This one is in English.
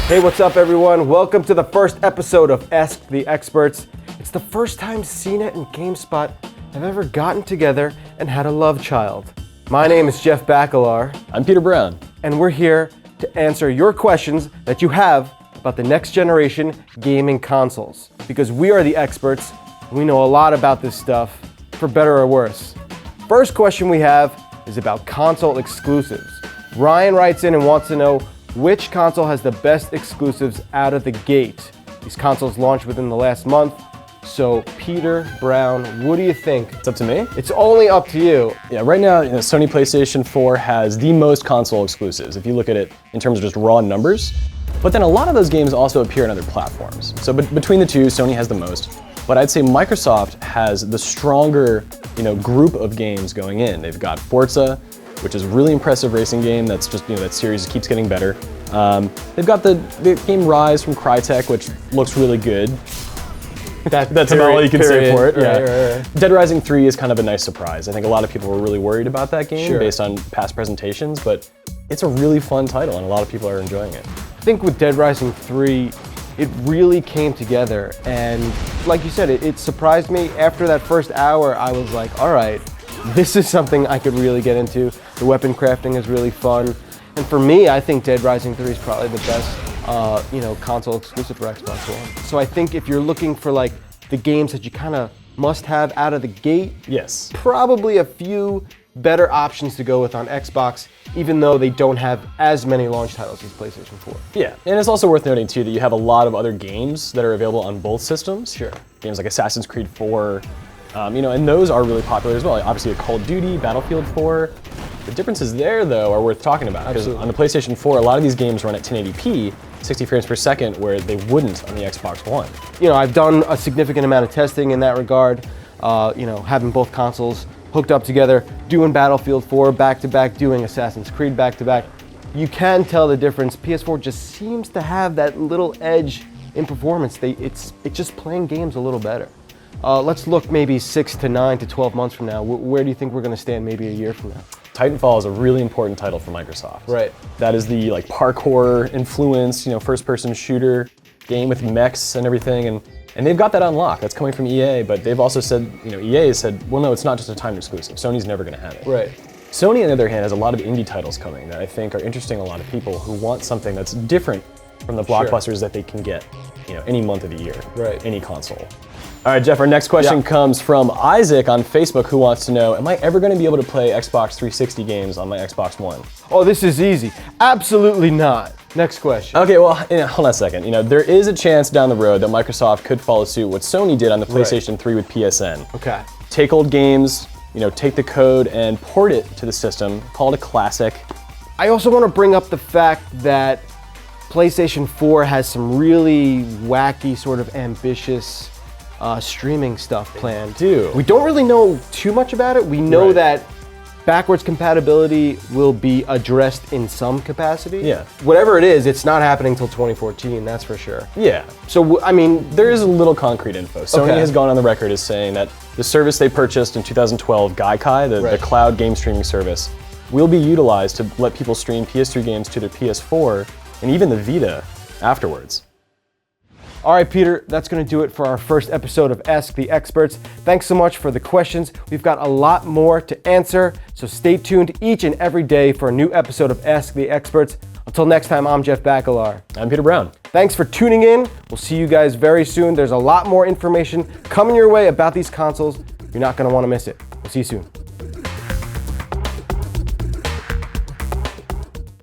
Hey, what's up everyone? Welcome to the first episode of Ask the Experts. It's the first time CNET and GameSpot have ever gotten together and had a love child. My name is Jeff Bacalar. I'm Peter Brown. And we're here to answer your questions that you have about the next generation gaming consoles. Because we are the experts, we know a lot about this stuff, for better or worse. First question we have is about console exclusives. Ryan writes in and wants to know which console has the best exclusives out of the gate. These consoles launched within the last month. So Peter Brown, what do you think? It's up to me? It's only up to you. Yeah, right now, Sony PlayStation 4 has the most console exclusives, if you look at it in terms of just raw numbers. But then a lot of those games also appear on other platforms. So between the two, Sony has the most. But I'd say Microsoft has the stronger, group of games going in. They've got Forza, which is a really impressive racing game. That's just, that series keeps getting better. They've got the game Rise from Crytek, which looks really good. That's about all you can say for it. Right. Dead Rising 3 is kind of a nice surprise. I think a lot of people were really worried about that game based on past presentations, but it's a really fun title and a lot of people are enjoying it. I think with Dead Rising 3, it really came together, and like you said, it surprised me. After that first hour, I was like, all right, this is something I could really get into. The weapon crafting is really fun. And for me, I think Dead Rising 3 is probably the best, console exclusive for Xbox One. So I think if you're looking for like the games that you kind of must have out of the gate, yes, probably a few better options to go with on Xbox, even though they don't have as many launch titles as PlayStation 4. Yeah, and it's also worth noting too that you have a lot of other games that are available on both systems. Sure. Games like Assassin's Creed 4, and those are really popular as well. Obviously, Call of Duty, Battlefield 4. The differences there, though, are worth talking about. Because on the PlayStation 4, a lot of these games run at 1080p, 60 frames per second, where they wouldn't on the Xbox One. I've done a significant amount of testing in that regard. Having both consoles hooked up together, doing Battlefield 4 back-to-back, doing Assassin's Creed back-to-back. You can tell the difference. PS4 just seems to have that little edge in performance. It's just playing games a little better. Let's look maybe 6 to 9 to 12 months from now. Where do you think we're going to stand maybe a year from now? Titanfall is a really important title for Microsoft. Right. That is the parkour influence, first-person shooter game with mechs and everything, and they've got that unlocked. That's coming from EA, but they've also said, EA has said, well, no, it's not just a timed exclusive. Sony's never going to have it. Right. Sony, on the other hand, has a lot of indie titles coming that I think are interesting to a lot of people who want something that's different from the blockbusters that they can get, any month of the year, any console. All right, Jeff, our next question comes from Isaac on Facebook, who wants to know, am I ever going to be able to play Xbox 360 games on my Xbox One? Oh, this is easy. Absolutely not. Next question. Okay, well, hold on a second. There is a chance down the road that Microsoft could follow suit what Sony did on the PlayStation 3 with PSN. Okay. Take old games, take the code and port it to the system, call it a classic. I also want to bring up the fact that PlayStation 4 has some really wacky, sort of ambitious streaming stuff planned. We don't really know too much about it. We know that backwards compatibility will be addressed in some capacity. Yeah. Whatever it is, it's not happening until 2014, that's for sure. Yeah. So, there is a little concrete info. Sony has gone on the record as saying that the service they purchased in 2012, Gaikai, the cloud game streaming service, will be utilized to let people stream PS3 games to their PS4 and even the Vita afterwards. All right, Peter, that's going to do it for our first episode of Ask the Experts. Thanks so much for the questions. We've got a lot more to answer, so stay tuned each and every day for a new episode of Ask the Experts. Until next time, I'm Jeff Bacalar. I'm Peter Brown. Thanks for tuning in. We'll see you guys very soon. There's a lot more information coming your way about these consoles. You're not going to want to miss it. We'll see you soon.